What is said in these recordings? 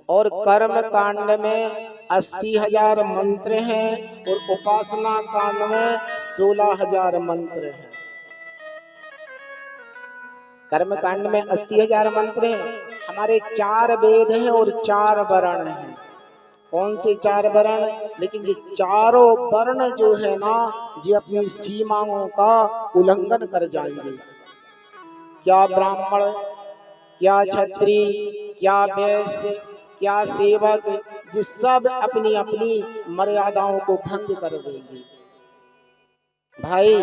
और कर्म कांड में 80,000 मंत्र हैं और उपासना कांड में 16,000 मंत्र हैं। कर्म कांड में 80,000 मंत्र हैं। हमारे 4 वेद हैं और 4 वर्ण हैं। कौन से 4 वर्ण? लेकिन ये चारों वर्ण जो है ना, ये अपनी सीमाओं का उल्लंघन कर जाएंगे। क्या ब्राह्मण, क्या क्षत्रिय, क्या वैश्य, क्या सेवक, ये सब अपनी अपनी मर्यादाओं को भंग कर देंगे। भाई,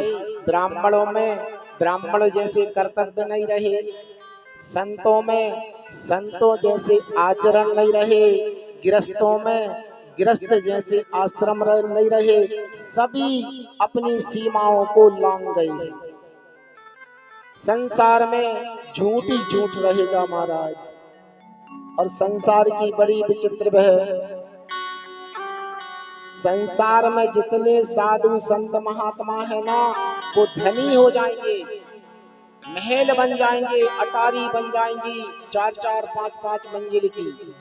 ब्राह्मणों में ब्राह्मण जैसे कर्तव्य नहीं रहे, संतों में संतों जैसे आचरण नहीं रहे, गृहस्थों में गृहस्थ जैसे आश्रम नहीं रहे, सभी अपनी सीमाओं को लांघ गए। संसार में झूठ ही झूठ रहेगा महाराज। और संसार की बड़ी विचित्र है, संसार में जितने साधु संत महात्मा है ना, वो धनी हो जाएंगे, महल बन जाएंगे, अटारी बन जाएंगी 4-4, 5-5 मंजिल की।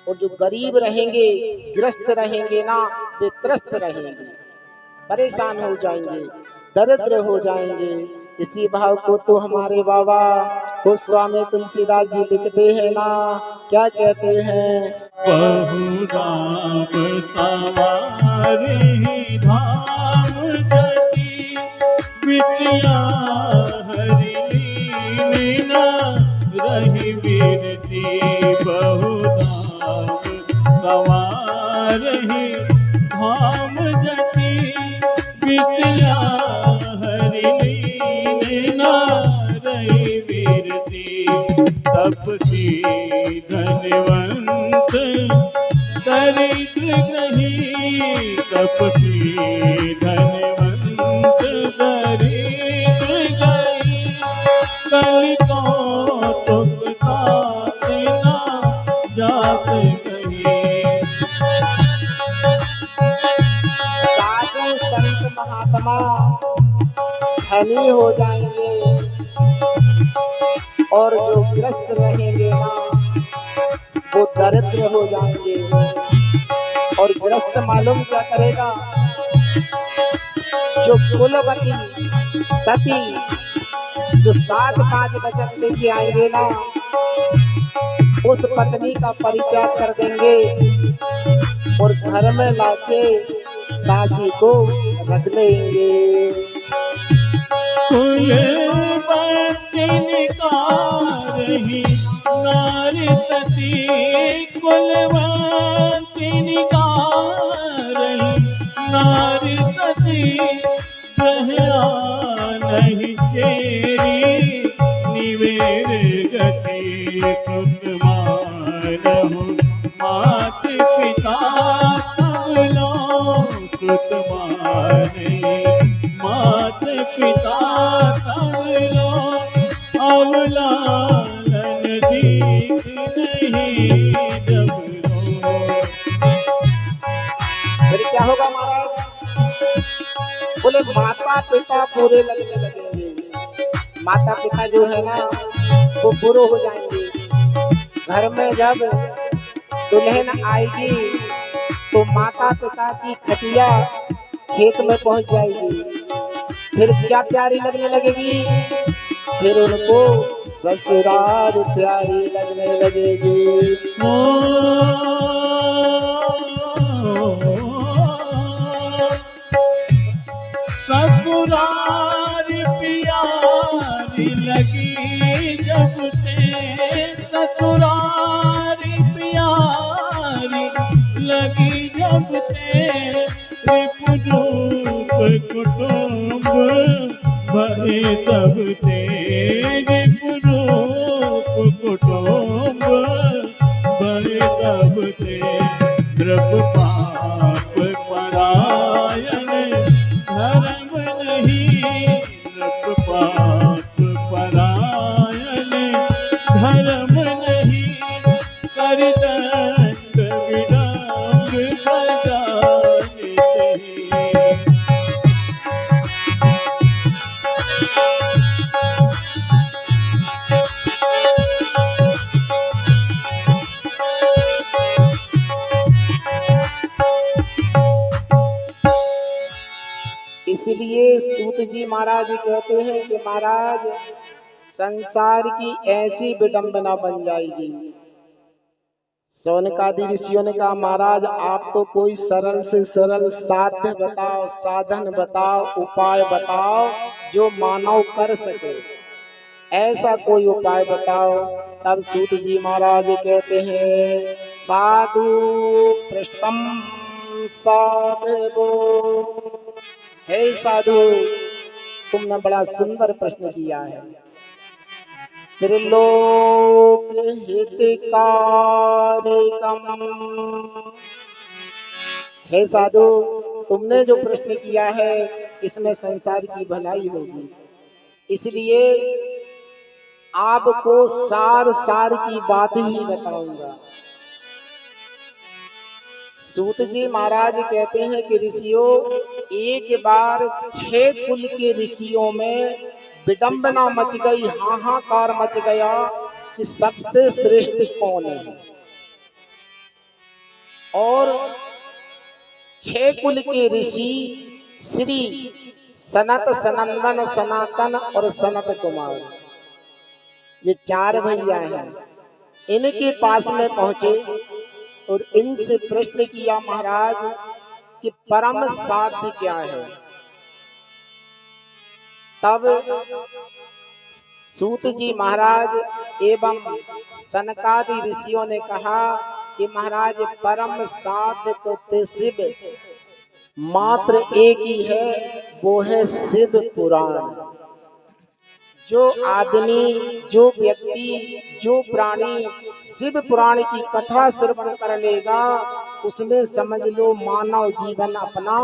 और जो गरीब रहेंगे, ग्रस्त रहेंगे ना, वे त्रस्त रहेंगे, परेशान हो जाएंगे, दरिद्र हो जाएंगे। इसी भाव को तो हमारे बाबा गोस्वामी तुलसीदास जी लिखते हैं ना, क्या कहते हैं? बहु राम सवारी धाम जति, विद्या हरि लीला रही वीरती। बहु राम सवारी धाम जति, विद्या हरि लीला रही वीरती। तपसी धनवंत दरिद्र ग्रही, तपसी धनवंत दरिद्र ग्रही। कलि को तुमका देना जात कही। साधु संत महात्मा धनी हो जाएंगे और जो ग्रस्त रहेंगे ना, वो दरिद्र हो जाएंगे। और ग्रस्त मालूम क्या करेगा? जो कुलवती सती जो 7-5 वचन लेके आएंगे ना, उस पत्नी का परित्याग कर देंगे और घर में लाके दासी को रख लेंगे। कुलवती निकारही नारी सती, कुलवती निकारही नारी सती। ग्रहया नहीं चेरी निवेर गति, सुत मानहु मात पिता तब लो। सुत माने मात पिता तब लो, अवलालन दीख नहीं जब रो। फिर क्या होगा महाराज? बोले माता पिता बुरे लगने लगेंगे। माता पिता जो है ना, वो बुरे हो जाएंगे। घर में जब दुल्हन आएगी तो माता पिता की खटिया खेत में पहुंच जाएगी। फिर क्या प्यारी लगने लगेगी? फिर उनको ससुराल प्यारी लगने लगेगी। ससुराल प्यारी लगी जब से, ससुराल प्यारी लगी जब से। रिपुरूप कुटुंब भरे तब से, रिपुरूप कुटुंब भरे तब से। द्रव पाप परायण धर्म नहीं, द्रव पाप परायण धर्म नहीं। कर दंड विडंब बजाने चाहिए। इसलिए सूत जी महाराज कहते हैं कि महाराज संसार की ऐसी विडंबना बन जाएगी। शौनकादि ऋषियों ने कहा महाराज आप तो कोई सरल से सरल साध्य बताओ, साधन बताओ, उपाय बताओ जो मानव कर सके, ऐसा कोई उपाय बताओ। तब सूत जी महाराज कहते हैं साधु पृष्ठम साधवो, हे साधु तुमने बड़ा सुंदर प्रश्न किया है। त्रिलोक हितकारकम, हे साधु तुमने जो प्रश्न किया है इसमें संसार की भलाई होगी, इसलिए आपको सार सार की बात ही बताऊंगा। सूत जी महाराज कहते हैं कि ऋषियों एक बार 6 कुल के ऋषियों में विडंबना मच गई, हाहाकार मच गया कि सबसे श्रेष्ठ कौन है। और 6 कुल के ऋषि श्री सनत, सनंदन, सनातन और सनत कुमार, ये 4 भैया हैं, इनके पास में पहुंचे और इनसे प्रश्न किया महाराज कि परम साध्य क्या है। तब सूत जी महाराज एवं सनकादि ऋषियों ने कहा कि महाराज परम साध्य तो शिव मात्र एक ही है, वो है शिव पुराण। जो आदमी, जो व्यक्ति, जो प्राणी शिव पुराण की कथा श्रवण कर लेगा उसने समझ लो मानव जीवन अपना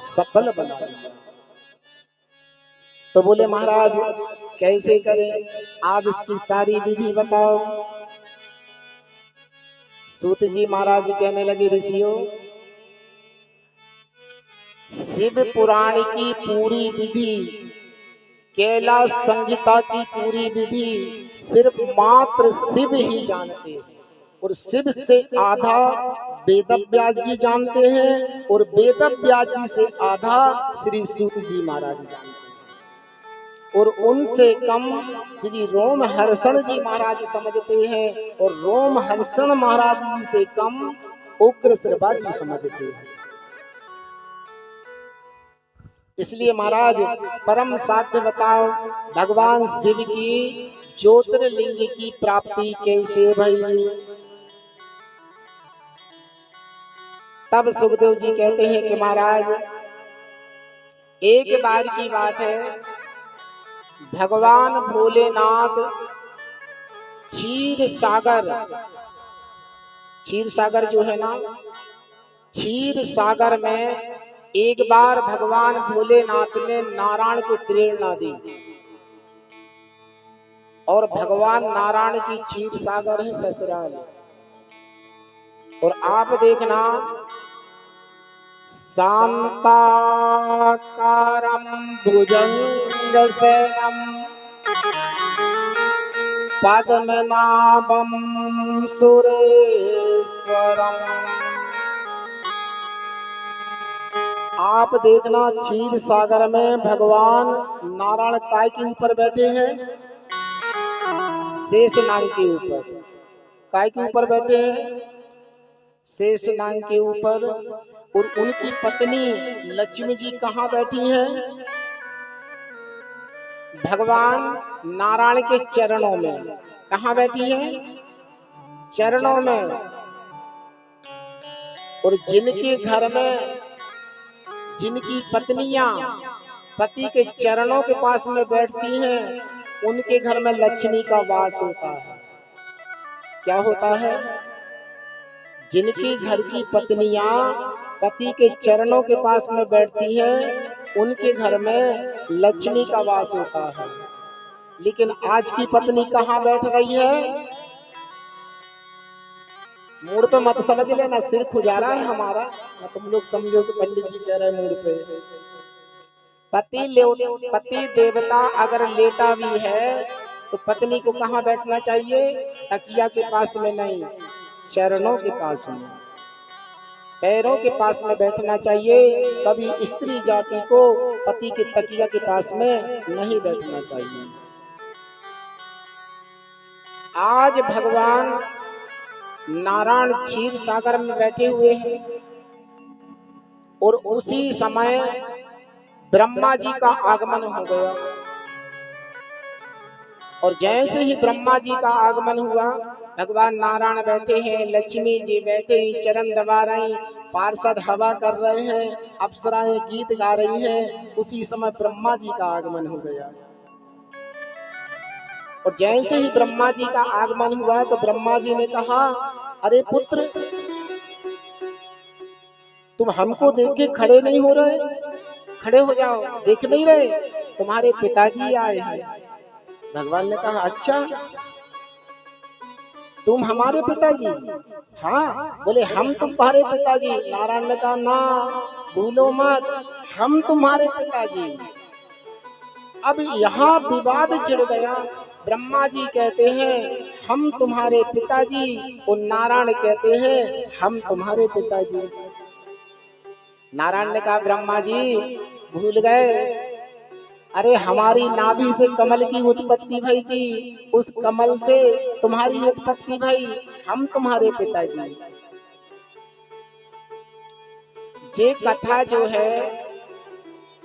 सफल बना लिया। तो बोले महाराज कैसे करें, आप इसकी सारी विधि बताओ। सूत जी महाराज कहने लगे ऋषियों शिव पुराण की पूरी विधि, कैलाश संहिता की पूरी विधि सिर्फ मात्र शिव ही जानते हैं, और शिव से आधा वेदव्यास जी जानते हैं और वेदव्यास जी से आधा श्री सूत जी महाराज जानते हैं, और उनसे कम श्री रोमहर्षण जी महाराज समझते हैं, और रोमहर्षण महाराज जी से कम उग्रश्रवा जी समझते हैं। इसलिए महाराज परम साध्य बताओ, भगवान शिव की ज्योतिर्लिंग की प्राप्ति कैसे भई। तब सुखदेव जी कहते हैं कि महाराज एक बार की बात है, भगवान भोलेनाथ क्षीर सागर जो है ना, क्षीर सागर में एक बार भगवान भोलेनाथ ने नारायण को प्रेरणा दी, और भगवान नारायण की क्षीर सागर है ससुराल। और आप देखना शांताकारं भुजंगशयनं पद्मनाभं सुरेश्वरम्। आप देखना क्षीर सागर में भगवान नारायण काय के ऊपर बैठे हैं, शेष नाग के ऊपर। काय के ऊपर बैठे हैं, शेष नाग के ऊपर। और उनकी पत्नी लक्ष्मी जी कहाँ बैठी हैं, भगवान नारायण के चरणों में। कहाँ बैठी हैं, चरणों में। और जिनके घर में जिनकी पत्नियां पति के चरणों के पास में बैठती हैं उनके घर में लक्ष्मी का वास होता है। क्या होता है, जिनकी घर की पत्नियां पति के चरणों के पास में बैठती हैं उनके घर में लक्ष्मी का वास होता है। लेकिन आज की पत्नी कहाँ बैठ रही है, मूड पे मत समझ लेना, सिर खुजारा है हमारा, तुम लोग समझो कि पंडित जी कह रहे हैं मूड पे। पति देवता अगर लेटा भी है तो पत्नी को कहाँ बैठना चाहिए, तकिया के पास में नहीं, चरणों के पास में। पैरों के पास में बैठना चाहिए, कभी स्त्री जाति को पति के तकिया के पास में नहीं बैठना चाहिए। आज भगवान नारायण क्षीर सागर में बैठे हुए हैं और उसी समय ब्रह्मा जी का आगमन हो गया। और जैसे ही ब्रह्मा जी का आगमन हुआ, भगवान नारायण बैठे हैं, लक्ष्मी जी बैठे हैं, चरण दबा रही, पार्षद हवा कर रहे हैं, अप्सराएं गीत गा रही हैं। उसी समय ब्रह्मा जी का आगमन हो गया। और जैसे ही ब्रह्मा जी का आगमन हुआ तो ब्रह्मा जी ने कहा, अरे पुत्र, तुम हमको देख के खड़े नहीं हो रहे, खड़े हो जाओ, देख नहीं रहे, तुम्हारे पिताजी आए हैं। भगवान ने कहा, अच्छा तुम हमारे पिताजी? हाँ। बोले, हम तुम्हारे पिताजी? नारायण ने कहा, ना, भूलो मत, हम तुम्हारे पिताजी। अब यहाँ विवाद छिड़ गया। ब्रह्मा जी कहते हैं हम तुम्हारे पिताजी और नारायण कहते हैं हम तुम्हारे पिताजी। नारायण ने कहा, ब्रह्मा जी भूल गए, अरे हमारी नाभि से कमल की उत्पत्ति भई थी, उस कमल से तुम्हारी उत्पत्ति भई, हम तुम्हारे पिताजी। ये कथा जो है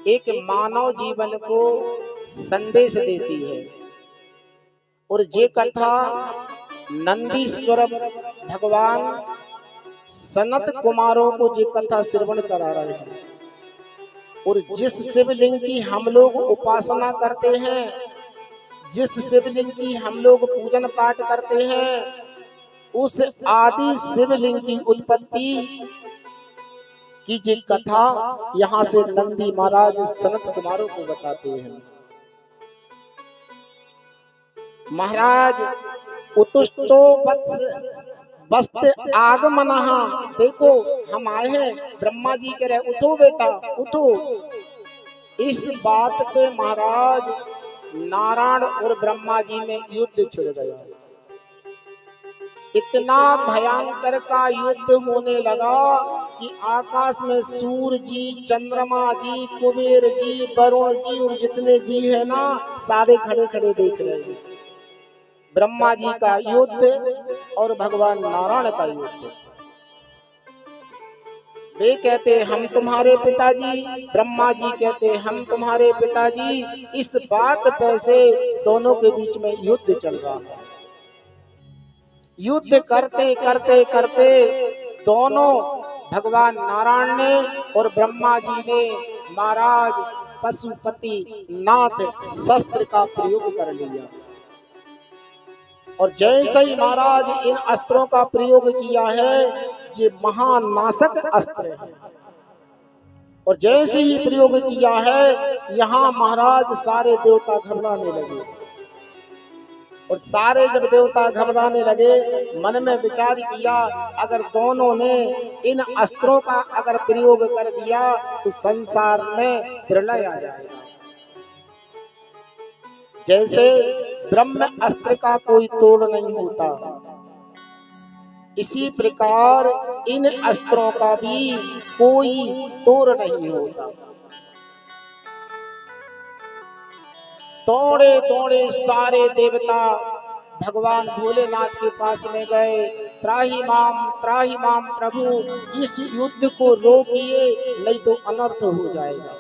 एक मानव जीवन को संदेश देती है। और ये कथा नंदीश्वर भगवान सनत कुमारों को ये कथा श्रवण करा रहे हैं। और जिस शिवलिंग की हम लोग उपासना करते हैं, जिस शिवलिंग की हम लोग पूजन पाठ करते हैं, उस आदि शिवलिंग की उत्पत्ति की ये कथा यहाँ से नंदी महाराज सनत कुमारों को बताते हैं। महाराज उतुष्टो वस्त आगमनः, देखो हम आए हैं। ब्रह्मा जी कह रहे, उठो बेटा उठो। इस बात पे महाराज नारायण और ब्रह्मा जी में युद्ध छिड़ गया। इतना भयंकर का युद्ध होने लगा कि आकाश में सूर्य जी, चंद्रमा जी, कुबेर जी, वरुण जी और जितने जी है ना, सारे खड़े खड़े देख रहे हैं। ब्रह्मा जी का युद्ध और भगवान नारायण का युद्ध। वे कहते हम तुम्हारे पिताजी, ब्रह्मा जी कहते हम तुम्हारे पिताजी। इस बात पे से दोनों के बीच में युद्ध चल रहा है। युद्ध करते करते करते दोनों भगवान नारायण ने और ब्रह्मा जी ने महाराज पशुपति नाथ शस्त्र का प्रयोग कर लिया। और जैसे ही महाराज इन अस्त्रों का प्रयोग किया है, ये महानाशक अस्त्र है। और जैसे ही प्रयोग किया है, यहाँ महाराज सारे देवता घबराने लगे। और सारे जब देवता घबराने लगे, मन में विचार किया, अगर दोनों ने इन अस्त्रों का अगर प्रयोग कर दिया तो संसार में प्रलय आ जाएगा। जैसे ब्रह्म अस्त्र का कोई तोड़ नहीं होता, इसी प्रकार इन अस्त्रों का भी कोई तोड़ नहीं होता। तोड़े तोड़े सारे देवता भगवान भोलेनाथ के पास में गए, त्राहि माम प्रभु, इस युद्ध को रोकिए नहीं तो अनर्थ हो जाएगा।